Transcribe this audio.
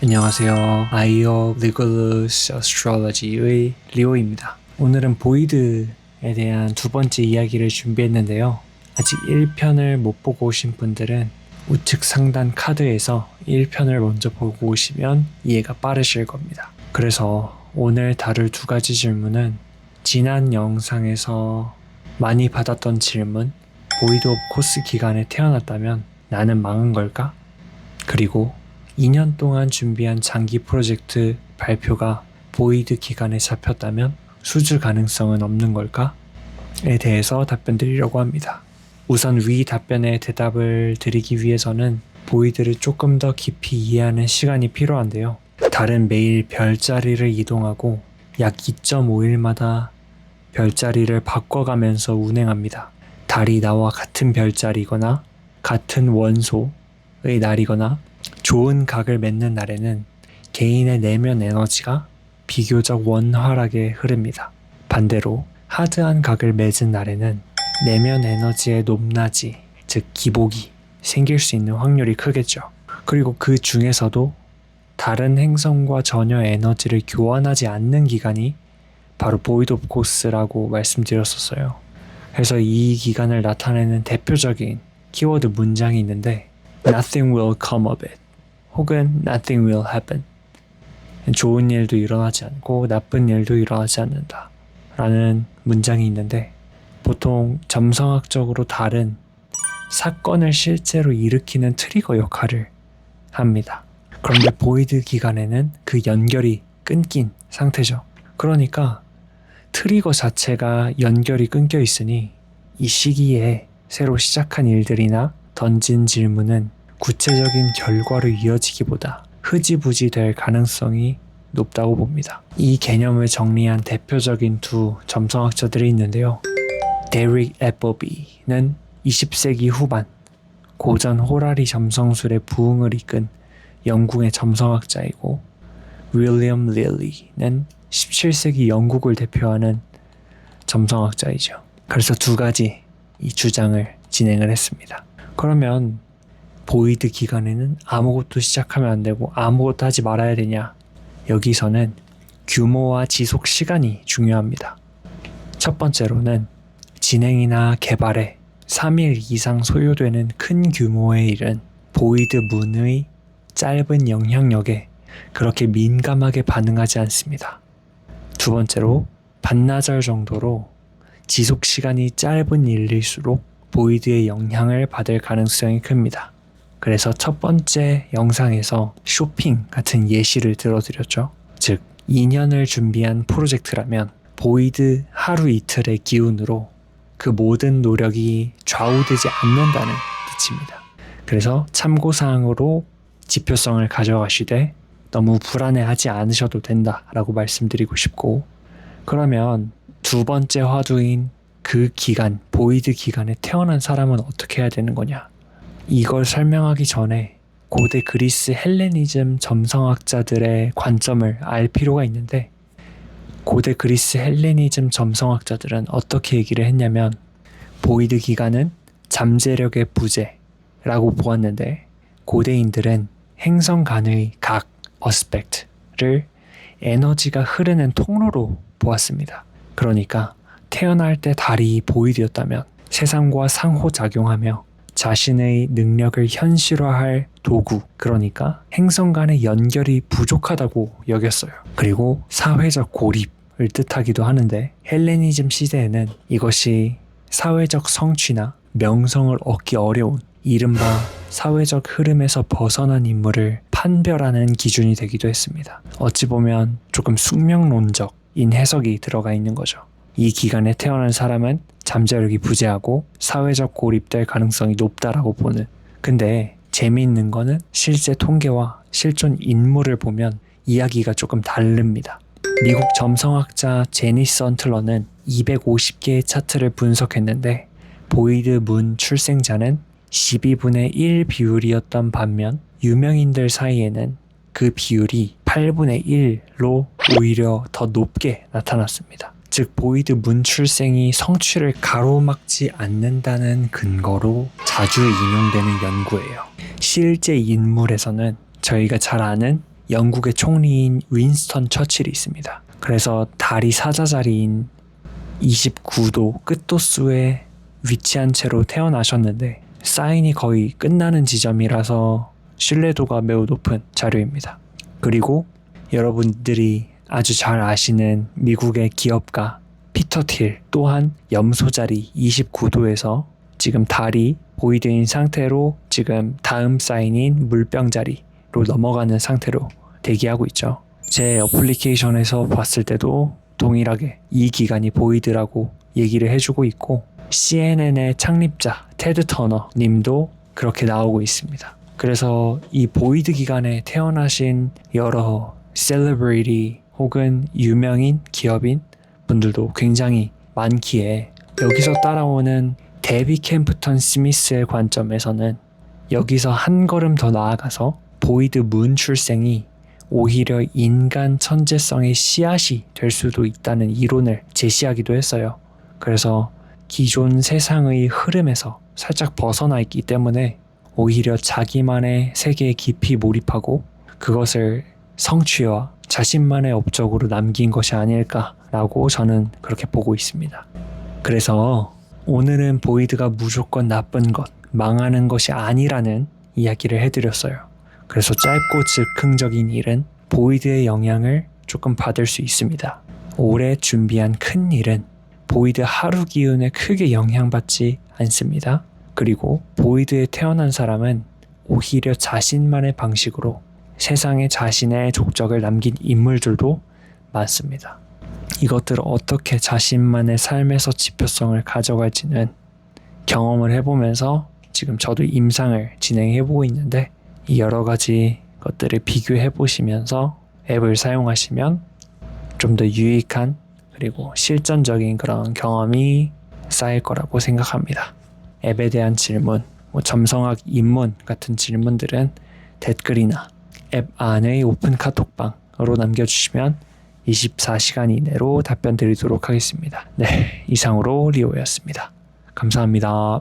안녕하세요. 아이오 리글루스 어스트롤러지의 리오입니다. 오늘은 보이드에 대한 두 번째 이야기를 준비했는데요. 아직 1편을 못 보고 오신 분들은 우측 상단 카드에서 1편을 먼저 보고 오시면 이해가 빠르실 겁니다. 그래서 오늘 다룰 두 가지 질문은 지난 영상에서 많이 받았던 질문, 보이드 오브 코스 기간에 태어났다면 나는 망한 걸까? 그리고 2년 동안 준비한 장기 프로젝트 발표가 보이드 기간에 잡혔다면 수주 가능성은 없는 걸까? 에 대해서 답변 드리려고 합니다. 우선 위 답변에 대답을 드리기 위해서는 보이드를 조금 더 깊이 이해하는 시간이 필요한데요. 달은 매일 별자리를 이동하고 약 2.5일마다 별자리를 바꿔가면서 운행합니다. 달이 나와 같은 별자리거나 같은 원소의 날이거나 좋은 각을 맺는 날에는 개인의 내면 에너지가 비교적 원활하게 흐릅니다. 반대로 하드한 각을 맺은 날에는 내면 에너지의 높낮이, 즉 기복이 생길 수 있는 확률이 크겠죠. 그리고 그 중에서도 다른 행성과 전혀 에너지를 교환하지 않는 기간이 바로 보이드 오브 코스라고 말씀드렸었어요. 그래서 이 기간을 나타내는 대표적인 키워드 문장이 있는데 Nothing will come of it. 혹은 nothing will happen. 좋은 일도 일어나지 않고 나쁜 일도 일어나지 않는다. 라는 문장이 있는데 보통 점성학적으로 달은 사건을 실제로 일으키는 트리거 역할을 합니다. 그런데 보이드 기간에는 그 연결이 끊긴 상태죠. 그러니까 트리거 자체가 연결이 끊겨 있으니 이 시기에 새로 시작한 일들이나 던진 질문은 구체적인 결과로 이어지기보다 흐지부지 될 가능성이 높다고 봅니다. 이 개념을 정리한 대표적인 두 점성학자들이 있는데요. 데릭 애플비는 20세기 후반 고전 호라리 점성술의 부흥을 이끈 영국의 점성학자이고 윌리엄 릴리는 17세기 영국을 대표하는 점성학자이죠. 그래서 두 가지 이 주장을 진행을 했습니다. 그러면 보이드 기간에는 아무것도 시작하면 안 되고 아무것도 하지 말아야 되냐? 여기서는 규모와 지속 시간이 중요합니다. 첫 번째로는 진행이나 개발에 3일 이상 소요되는 큰 규모의 일은 보이드 문의 짧은 영향력에 그렇게 민감하게 반응하지 않습니다. 두 번째로 반나절 정도로 지속 시간이 짧은 일일수록 보이드의 영향을 받을 가능성이 큽니다. 그래서 첫 번째 영상에서 쇼핑 같은 예시를 들어드렸죠. 즉 2년을 준비한 프로젝트라면 보이드 하루 이틀의 기운으로 그 모든 노력이 좌우되지 않는다는 뜻입니다. 그래서 참고사항으로 지표성을 가져가시되 너무 불안해하지 않으셔도 된다라고 말씀드리고 싶고, 그러면 두 번째 화두인 그 기간, 보이드 기간에 태어난 사람은 어떻게 해야 되는 거냐? 이걸 설명하기 전에 고대 그리스 헬레니즘 점성학자들의 관점을 알 필요가 있는데, 고대 그리스 헬레니즘 점성학자들은 어떻게 얘기를 했냐면 보이드 기간은 잠재력의 부재라고 보았는데, 고대인들은 행성 간의 각 어스펙트를 에너지가 흐르는 통로로 보았습니다. 그러니까 태어날 때 달이 보이드였다면 세상과 상호작용하며 자신의 능력을 현실화할 도구, 그러니까 행성 간의 연결이 부족하다고 여겼어요. 그리고 사회적 고립을 뜻하기도 하는데, 헬레니즘 시대에는 이것이 사회적 성취나 명성을 얻기 어려운 이른바 사회적 흐름에서 벗어난 인물을 판별하는 기준이 되기도 했습니다. 어찌 보면 조금 숙명론적인 해석이 들어가 있는 거죠. 이 기간에 태어난 사람은 잠재력이 부재하고 사회적 고립될 가능성이 높다라고 보는. 근데 재미있는 거는 실제 통계와 실존 인물을 보면 이야기가 조금 다릅니다. 미국 점성학자 제니 선틀러는 250개의 차트를 분석했는데 보이드 문 출생자는 12분의 1 비율이었던 반면 유명인들 사이에는 그 비율이 8분의 1로 오히려 더 높게 나타났습니다. 즉 보이드 문 출생이 성취를 가로막지 않는다는 근거로 자주 인용되는 연구예요. 실제 인물에서는 저희가 잘 아는 영국의 총리인 윈스턴 처칠이 있습니다. 그래서 달이 사자자리인 29도 끝도수에 위치한 채로 태어나셨는데 사인이 거의 끝나는 지점이라서 신뢰도가 매우 높은 자료입니다. 그리고 여러분들이 아주 잘 아시는 미국의 기업가 피터 틸 또한 염소자리 29도에서 지금 달이 보이드인 상태로 지금 다음 사인인 물병자리로 넘어가는 상태로 대기하고 있죠. 제 어플리케이션에서 봤을 때도 동일하게 이 기간이 보이드라고 얘기를 해주고 있고 CNN의 창립자 테드 터너 님도 그렇게 나오고 있습니다. 그래서 이 보이드 기간에 태어나신 여러 셀러브리티 혹은 유명인 기업인 분들도 굉장히 많기에 여기서 따라오는 데비 캠프턴 스미스의 관점에서는 여기서 한 걸음 더 나아가서 보이드 문 출생이 오히려 인간 천재성의 씨앗이 될 수도 있다는 이론을 제시하기도 했어요. 그래서 기존 세상의 흐름에서 살짝 벗어나 있기 때문에 오히려 자기만의 세계에 깊이 몰입하고 그것을 성취와 자신만의 업적으로 남긴 것이 아닐까라고 저는 그렇게 보고 있습니다. 그래서 오늘은 보이드가 무조건 나쁜 것, 망하는 것이 아니라는 이야기를 해드렸어요. 그래서 짧고 즉흥적인 일은 보이드의 영향을 조금 받을 수 있습니다. 올해 준비한 큰 일은 보이드 하루 기운에 크게 영향받지 않습니다. 그리고 보이드에 태어난 사람은 오히려 자신만의 방식으로 세상에 자신의 족적을 남긴 인물들도 많습니다. 이것들을 어떻게 자신만의 삶에서 지표성을 가져갈지는 경험을 해보면서 지금 저도 임상을 진행해보고 있는데 이 여러 가지 것들을 비교해보시면서 앱을 사용하시면 좀 더 유익한 그리고 실전적인 그런 경험이 쌓일 거라고 생각합니다. 앱에 대한 질문, 점성학 입문 같은 질문들은 댓글이나 앱 안의 오픈 카톡방으로 남겨주시면 24시간 이내로 답변 드리도록 하겠습니다. 네, 이상으로 리오였습니다. 감사합니다.